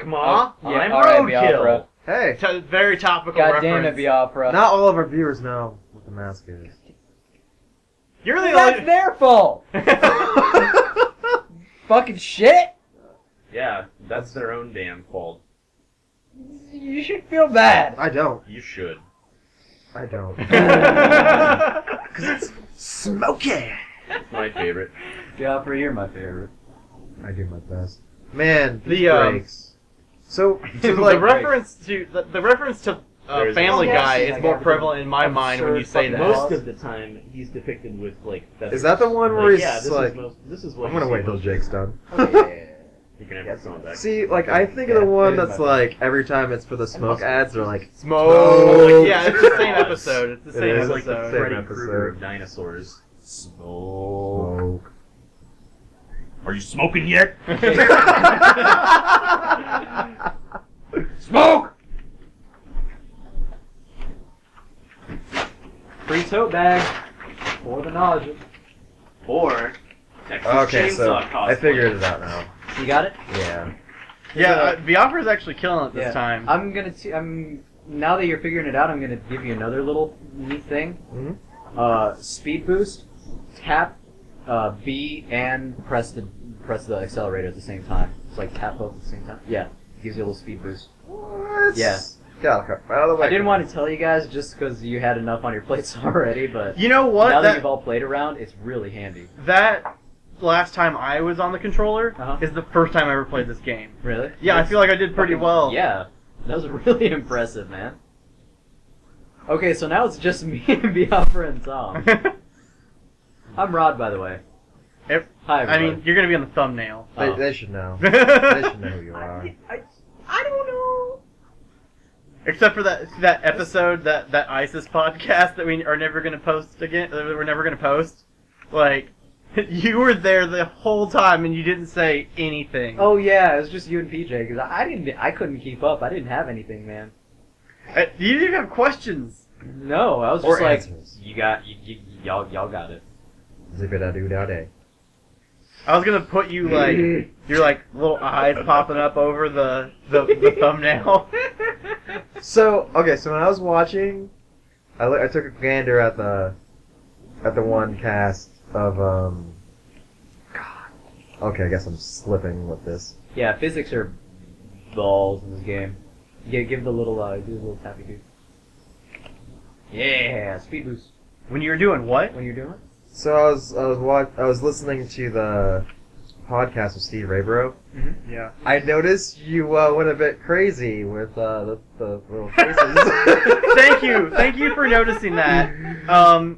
Look, Ma, Yeah, I'm all right, Roadkill. Hey, Very topical God reference. damn it, Biafra. not all of our viewers know what the mask is. You're the That's only... their fault. Fucking shit. Yeah, that's their own damn fault. You should feel bad. I don't. You should. I don't. Because it's smoky. It's my favorite. Biafra, you're my favorite. I do my best. Man, The, these breaks. So the like, reference to the reference to There's- Family Oh, Guy yes. is more prevalent in my mind when you say absurd that. Most of the time, he's depicted with like feathers. Is that the one where Like, he's yeah, this like? this is what I'm gonna you wait see till most- Jake's done. You can have your phone back. See, like I think of the one it is that's my like every time it's for the smoke ads, they're like, Smoke. Yeah, it's the same episode. It's the It same is. It's like the episode. Same Freddy episode. Krueger of dinosaurs. smoke. Are you smoking yet? Smoke! Free tote bag. For the knowledge. Or Texas Okay, Chainsaw so cosplay. I figured it out now. You got it? Yeah. Yeah, Biafra's actually killing it this time. I'm now that you're figuring it out, I'm gonna give you another little neat thing. Mhm. Speed boost. Tap B and press the accelerator at the same time. It's like tap both at the same time. Yeah, gives you a little speed boost. What? Yeah. Got out of the way. I didn't want to tell you guys just because you had enough on your plates already, but You know what? now that That, you've all played around, it's really handy. that last time I was on the controller Uh-huh. is the first time I ever played this game. Really? Yeah, I feel like I did pretty well. Yeah, that was really impressive, man. Okay, so now it's just me and Biafra and Tom. I'm Rod, by the way. If- Hi, I everybody. mean, you're gonna be on the thumbnail. Oh. They should know. They should know who you are. I don't know. Except for that episode, that ISIS podcast that we are never gonna post again. That we're never gonna post. Like, you were there the whole time and you didn't say anything. Oh yeah, it was just you and PJ because I couldn't keep up. I didn't have anything, man. You didn't even have questions. No, I was Or just like, answers. y'all got it. Zip-a-da-doo-da-day. I was gonna put you like your like little eyes popping up over the thumbnail. So okay, so when I was watching, I took a gander at the one cast of God. Okay, I guess I'm slipping with this. Yeah, physics are balls in this game. Yeah, give the little do the little tappy do. Yeah, speed boost. When you were doing what? When you're doing it. So I was listening to the podcast with Steve Raybro. Yeah. I noticed you went a bit crazy with the little faces. Thank you for noticing that.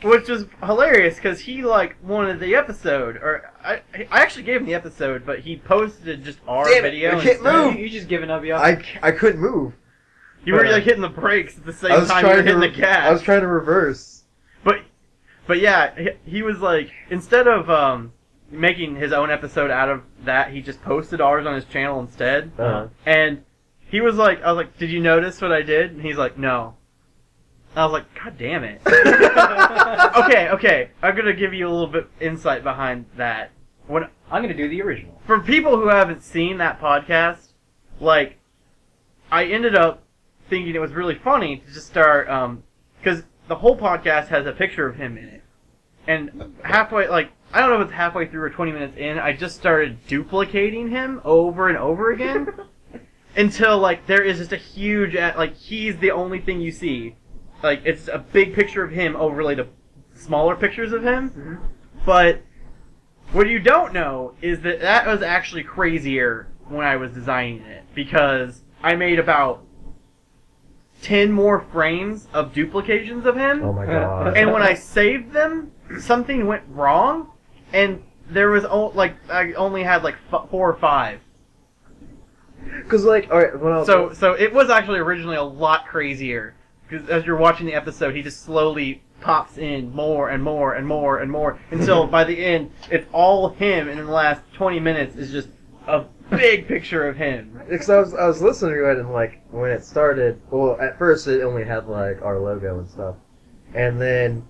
Which was hilarious because he like wanted the episode, or I actually gave him the episode, but he posted just our Damn it, video. I can't instead. move. You just giving up, y'all. I couldn't move. You were like hitting the brakes at the same I was time you were trying hitting to the gas. I was trying to reverse. But yeah, he was like, instead of making his own episode out of that, he just posted ours on his channel instead. Uh-huh. And he was like, I was like, did you notice what I did? And he's like, no. I was like, God damn it. Okay, I'm gonna give you a little bit insight behind that. When I'm gonna do the original. for people who haven't seen that podcast, like, I ended up thinking it was really funny to just start, because the whole podcast has a picture of him in it. And halfway, like, I don't know if it's halfway through or 20 minutes in, I just started duplicating him over and over again. Until, like, there is just a huge, like, he's the only thing you see. Like, it's a big picture of him overlaid to smaller pictures of him. Mm-hmm. But what you don't know is that was actually crazier when I was designing it. Because I made about 10 more frames of duplications of him. Oh my god. And when I saved them, something went wrong. And there was, I only had like 4 or 5. Because like, all right, when I was So it was actually originally a lot crazier. Because as you're watching the episode, he just slowly pops in more and more and more and more until by the end, it's all him, and in the last 20 minutes is just a big picture of him. because I was listening to it and like when it started, well, at first it only had like our logo and stuff, and then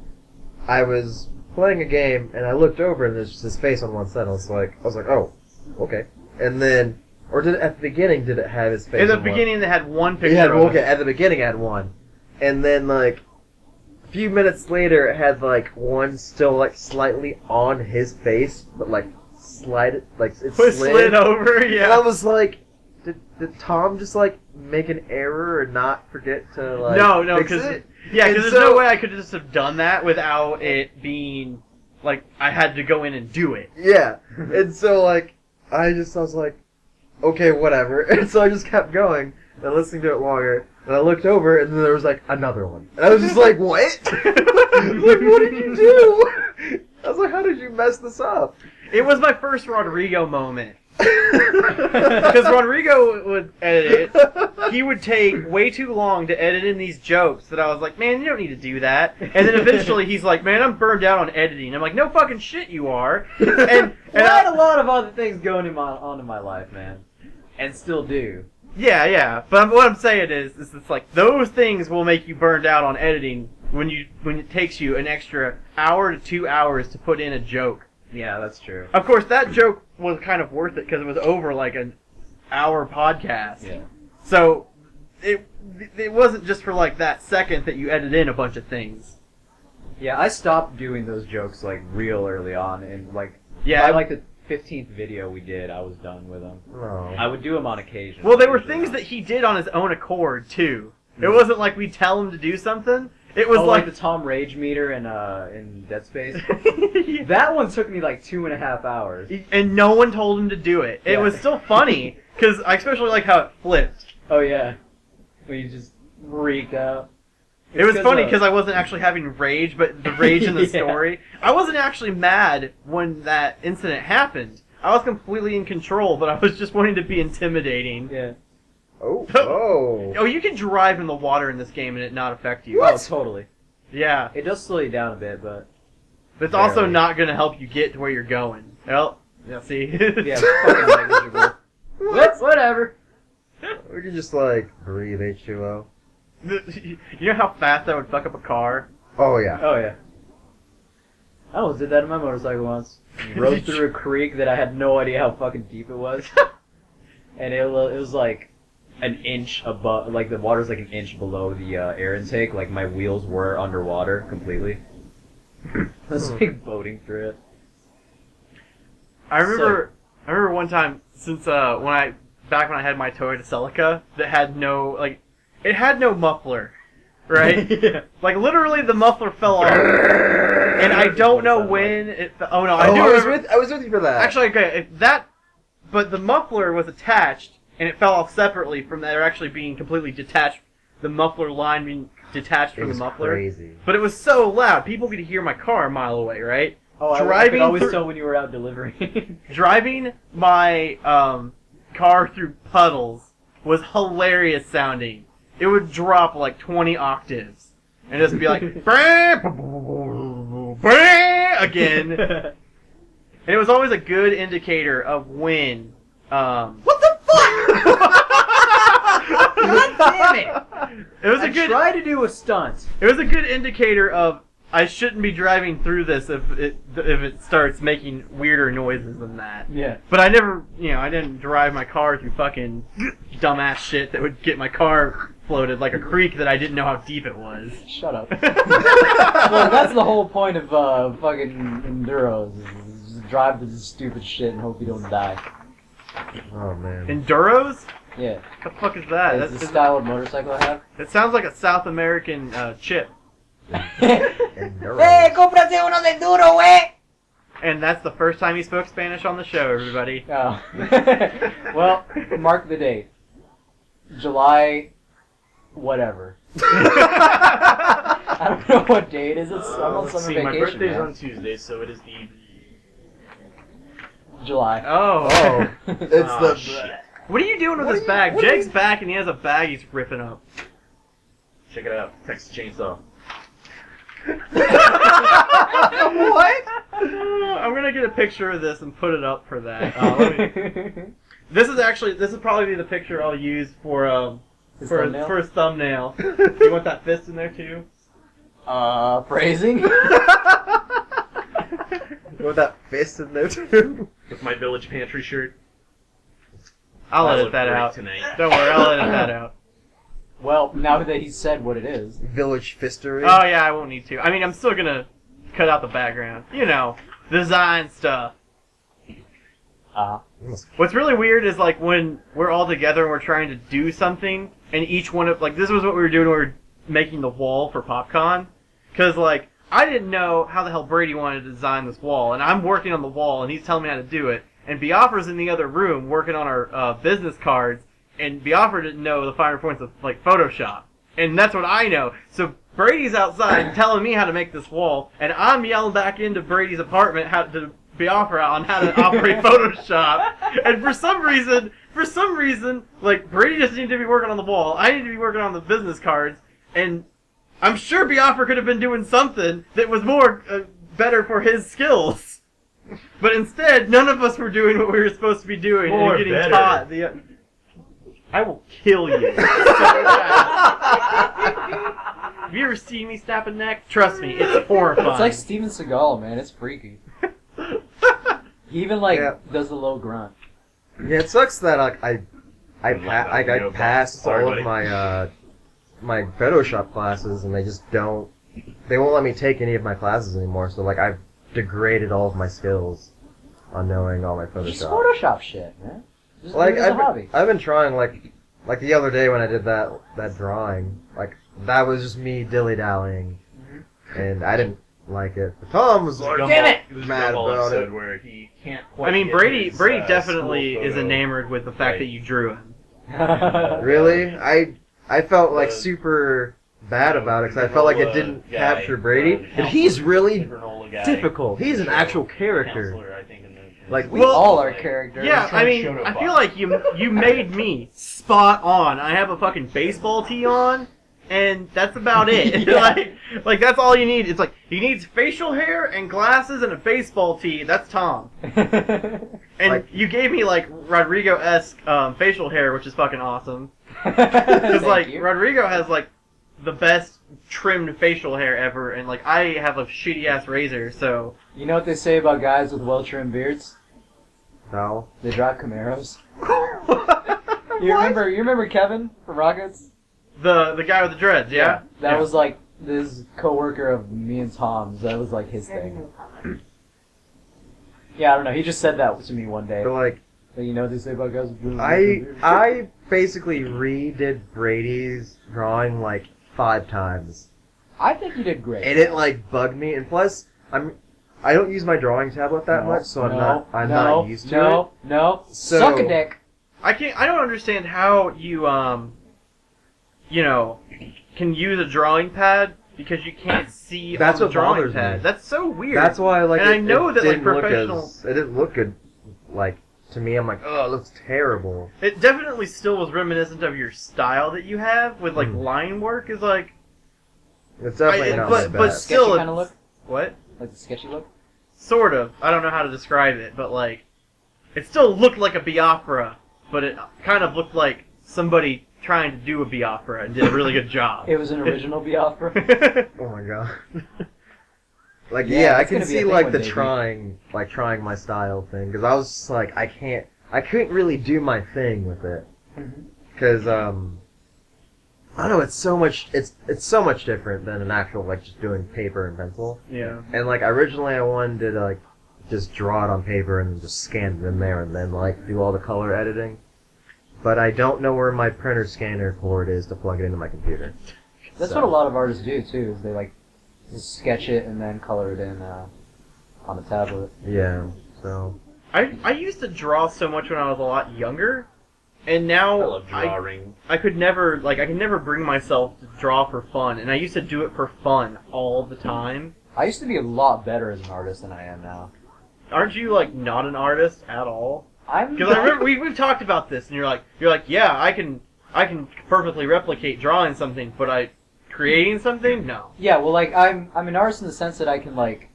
I was playing a game and I looked over and there's just his face on one side. And I was like, oh, okay, and then Or did it, at the beginning, did it have his face? In the on one? beginning, they had one picture. It had, of okay, him. at the beginning it had one. And then, like, a few minutes later, it had, like, one still, like, slightly on his face, but, like, it slid over, yeah. And I was like, did Tom just, like, make an error or not forget to, like, no, fix because it? there's no way I could just have done that without it being, like, I had to go in and do it. Yeah. And so, like, I was like, okay, whatever. And so I just kept going and listening to it longer. And I looked over, and then there was, like, another one. And I was just like, what? Like, what did you do? I was like, how did you mess this up? It was my first Rodrigo moment. Because Rodrigo would edit it. He would take way too long to edit in these jokes that I was like, man, you don't need to do that. And then eventually he's like, man, I'm burned out on editing. I'm like, no fucking shit you are. And I had a lot of other things going on in my life, man. And still do. Yeah. But what I'm saying is it's like, those things will make you burned out on editing when it takes you an extra hour to 2 hours to put in a joke. Yeah, that's true. Of course, that joke was kind of worth it because it was over like an hour podcast. Yeah. So it wasn't just for like that second that you edit in a bunch of things. Yeah, I stopped doing those jokes like real early on, and like Yeah. by like the 15th video we did, I was done with them. No. I would do them on occasion. Well, they were things that he did on his own accord too. It wasn't like we'd tell him to do something. It was like the Tom Rage meter in Dead Space. That one took me like 2.5 hours. And no one told him to do it. It Yeah. was still funny because I especially like how it flipped. Oh yeah, when you just freaked out. It was funny of- because I wasn't actually having rage, but the rage in the Yeah. story. I wasn't actually mad when that incident happened. I was completely in control, but I was just wanting to be intimidating. Yeah. Oh, oh. Oh, you can drive in the water in this game and it not affect you. Oh, totally. Yeah. It does slow you down a bit, but But it's also Barely. not going to help you get to where you're going. Well, yeah, see? yeah, it's fucking negligible. Whatever. We could just, like, breathe H2O. You know how fast that would fuck up a car? Oh, yeah. Oh yeah. I almost did that in my motorcycle once. Rode through a creek that I had no idea how fucking deep it was, and it was like an inch above, like the water's like an inch below the air intake. Like my wheels were underwater completely. I was like boating through it. I remember one time since back when I had my Toyota Celica that had no it had no muffler, right? Yeah. Like literally the muffler fell off, and I don't know when it. Oh no, I do remember. I was with you for that. Actually, okay, but the muffler was attached, and it fell off separately from there actually being completely detached. The muffler line being detached it from the was muffler. crazy. But it was so loud, people could hear my car a mile away, right? Oh, I Driving could always through- tell when you were out delivering. Driving my car through puddles was hilarious sounding. It would drop like 20 octaves and just be like again. And it was always a good indicator of when. What the fuck? God damn it! It was I a good. tried to do a stunt. It was a good indicator of I shouldn't be driving through this if it starts making weirder noises than that. Yeah. But I never, I didn't drive my car through fucking dumbass shit that would get my car floated like a creek that I didn't know how deep it was. Shut up. Well, that's the whole point of fucking enduros. Is just drive this stupid shit and hope you don't die. Oh, man. Enduros? Yeah. What the fuck is that? It's the style of motorcycle I have. It sounds like a South American chip. Enduro. cómprate uno de enduro, wey! And that's the first time he spoke Spanish on the show, everybody. Oh. Well, mark the date. July... whatever. I don't know what day it is. I'm on Let's summer see, vacation, my birthday's man. on Tuesday, so it is the... July. Oh. Oh, it's Oh, the... shit. What are you doing with What this are you- bag? what are Jake's you- back and he has a bag he's ripping up. Check it out. Texas Chainsaw. What? I'm gonna get a picture of this and put it up for that. This is probably the picture I'll use for His for thumbnail? a thumbnail. You want that fist in there too? Phrasing? With that fist in there, too. With my Village Pantry shirt. I'll That edit looked that great out. tonight. Don't worry, I'll edit that out. Well, now that he said what it is. Village Fistery. Oh yeah, I won't need to. I mean, I'm still gonna cut out the background. You know, design stuff. What's really weird is like when we're all together and we're trying to do something, and each one of like this was what we were doing when we were making the wall for PopCon, because like I didn't know how the hell Brady wanted to design this wall, and I'm working on the wall, and he's telling me how to do it, and Biafra's in the other room working on our business cards, and Biafra didn't know the finer points of like Photoshop, and that's what I know. So Brady's outside telling me how to make this wall, and I'm yelling back into Brady's apartment how to Biafra on how to operate Photoshop, and for some reason, like Brady just needed to be working on the wall, I need to be working on the business cards, and I'm sure Biafra could have been doing something that was more better for his skills, but instead, none of us were doing what we were supposed to be doing More and getting better. taught. I will kill you. Have you ever seen me snap a neck? Trust me, it's horrifying. It's like Steven Seagal, man. It's freaky. He even does the low grunt. Yeah, it sucks that I Go passed Sorry, all buddy. of my Photoshop classes, and they won't let me take any of my classes anymore. So like I've degraded all of my skills on knowing all my Just Photoshop. Photoshop shit, man. Just Like do it as a hobby. I've been trying like the other day when I did that drawing, like that was just me dilly dallying, and I didn't like it. But Tom was like, Damn it! There's a mad Gumball about episode it. where he can't quite I mean, get Brady his, definitely school is photo. enamored with the fact Right. that you drew him. Really? I felt like The- super bad about it because I felt like it didn't guy, capture Brady, and counselor, he's really Granola guy, difficult. He's an show, actual character. counselor, I think, in the Like, We Well, all are characters. Yeah, I mean, Shoto I box. feel like you made me spot on. I have a fucking baseball tee on, and that's about it. Yeah. like that's all you need. It's like he needs facial hair and glasses and a baseball tee. That's Tom. And Like- you gave me like Rodrigo-esque facial hair, which is fucking awesome. Because Because like Rodrigo has like the best trimmed facial hair ever, and like I have a shitty ass razor, so You know what they say about guys with well-trimmed beards? no. They drive Camaros. You remember Kevin from Rockets? the guy with the dreads, yeah. That Yeah. was like this coworker of me and Tom's. That was like his thing. Yeah, I don't know. He just said that to me one day. But like, But you know what they say about guys with well-trimmed beards? I basically redid Brady's drawing like 5 times, I think you did great. and it like bugged me. And plus, I don't use my drawing tablet that much, so I'm not used to it. No, So- suck a dick. I don't understand how you can use a drawing pad because you can't see That's on the what drawing bothers pad. me. That's so weird. That's why like And I know that, like, didn't look professional- it didn't look good. Like to me, I'm like, oh, it looks terrible. It definitely still was reminiscent of your style that you have with like Hmm. line work is like It's definitely not but my best. still Sketchy kind of it's- look? what? Like the sketchy look? Sort of. I don't know how to describe it, but like it still looked like a Biafra, but it kind of looked like somebody trying to do a Biafra and did a really good job. It was an original Biafra. Oh my god. Like Yeah, yeah, I it's can gonna be a see thing like one the day, trying my style thing because I was just like I couldn't really do my thing with it because I don't know, it's so much different than an actual like just doing paper and pencil. Yeah. And like originally I wanted to like just draw it on paper and just scan it in there and then like do all the color editing. But I don't know where my printer scanner cord is to plug it into my computer. That's So- what a lot of artists do too. Is they like just sketch it and then color it in on a tablet. Yeah. So I used to draw so much when I was a lot younger, and now I love drawing. I could never bring myself to draw for fun, and I used to do it for fun all the time. I used to be a lot better as an artist than I am now. Aren't you like not an artist at all? I'm Because I remember we've talked about this, and you're like yeah, I can perfectly replicate drawing something, but creating something, no. Yeah, well, like I'm an artist in the sense that I can like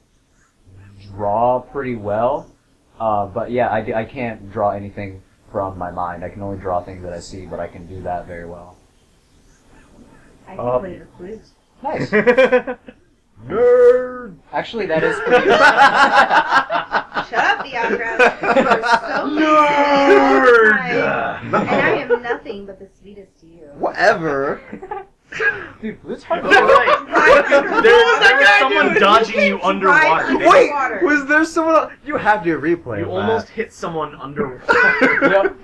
draw pretty well, but yeah, I can't draw anything from my mind. I can only draw things that I see, but I can do that very well. I can play the quiz. Nice. nerd. Actually, that is pretty. Shut up, Biafra. You're so And I am nothing but the sweetest to you. Whatever. Dude, Blue's hard. You're right. There was someone doing? dodging you You can't underwater. drive under- Wait, Water. was there someone? You have to replay. You that. almost hit someone under. Yep.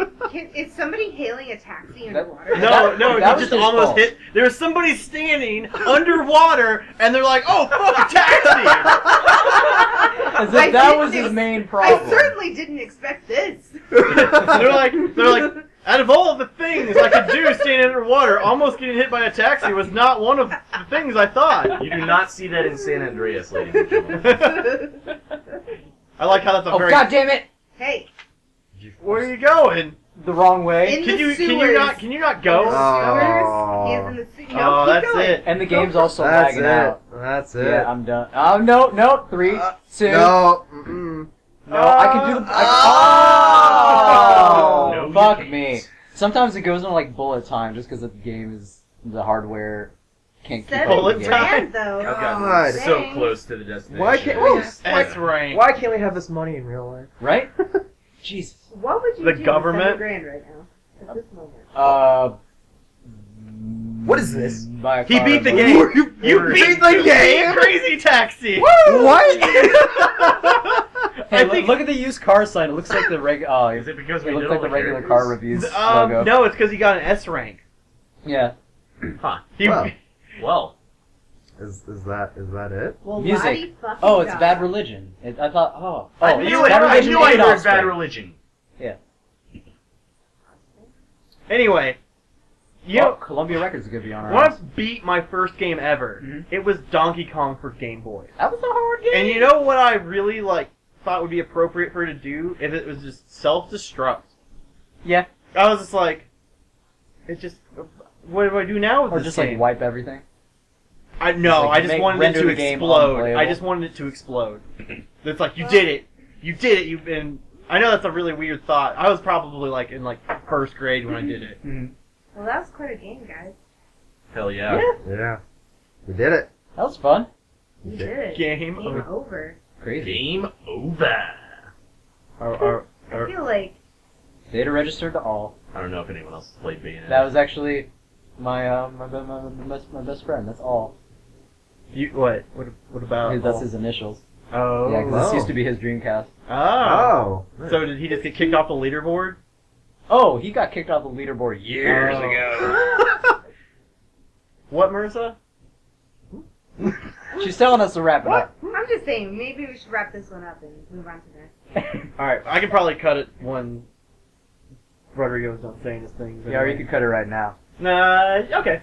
Is somebody hailing a taxi That- underwater? No, That you was just his almost fault. hit. There was somebody standing underwater, and they're like, "Oh, fuck, a taxi!" As if I that didn't was his ex- main I problem. certainly didn't expect this. they're like, out of all the things I could do standing underwater, almost getting hit by a taxi was not one of the things I thought. You do not see that in San Andreas, ladies and gentlemen. I like how that's a Oh very. god damn it! Hey, Where are you going? The wrong way. in Can the you sewers. can you not go? Oh. He is in the sewers. Oh, No, keep that's going. it. And the game's also That's lagging it. out. That's it. Yeah, I'm done. Oh no, 3, 2. No. Mm-mm. No, I can do the. Oh! No, you Fuck can't. me. Sometimes it goes on like bullet time just because the game is the hardware can't keep up Bullet with the game. time. $7,000 though. I've gotten God. so Dang. close to the destination. Why can't we? S rank. Why can't we have this money in real life? Right? Jesus. What would you The do government? with $7,000 right now? At this moment. What is this? Buy a He car beat the and game. You You beat the game. Crazy taxi. What? Hey, I think- look at the used car sign. It looks like the regular. Oh, Is it because we it looks did like all the the regular characters? car reviews logo. No, it's because he got an S rank. Yeah. Huh. He, Wow. Well, Is that it? Well, Music. Lottie fucking Oh, it's died. Bad Religion. I thought. Oh. I Oh, knew it's it. Bad I Religion knew I and heard Offspring. Bad Religion. anyway, you Oh, Columbia Records is gonna be on our when I ass. beat my first game ever, Mhm. it was Donkey Kong for Game Boy. That was a hard game. And you know what I really thought would be appropriate for it to do if it was just self-destruct. Yeah. I was just like, what do I do now with Or this just game? like wipe everything. I no, Like, I just wanted it render to the game explode. unplayable. I just wanted it to explode. It's like you did it. You've been. I know that's a really weird thought. I was probably in first grade when I did it. Well, that was quite a game, guys. Hell yeah. Yeah. We did it. That was fun. You did it. Game over. Crazy. Game over. I feel like Data registered to all. I don't know if anyone else has played Bayonetta. That was actually my best friend. That's all. What about? That's his initials. Oh. Yeah, because this Oh. used to be his Dreamcast. Oh. So did he just get kicked off the leaderboard? Oh, he got kicked off the leaderboard years Oh. ago. What, Marissa? She's telling us to wrap it up. I'm just saying, maybe we should wrap this one up and move on to the next. All right, I can probably cut it when Rodrigo's done saying his things. Yeah, or you could cut it right now. Nah, okay.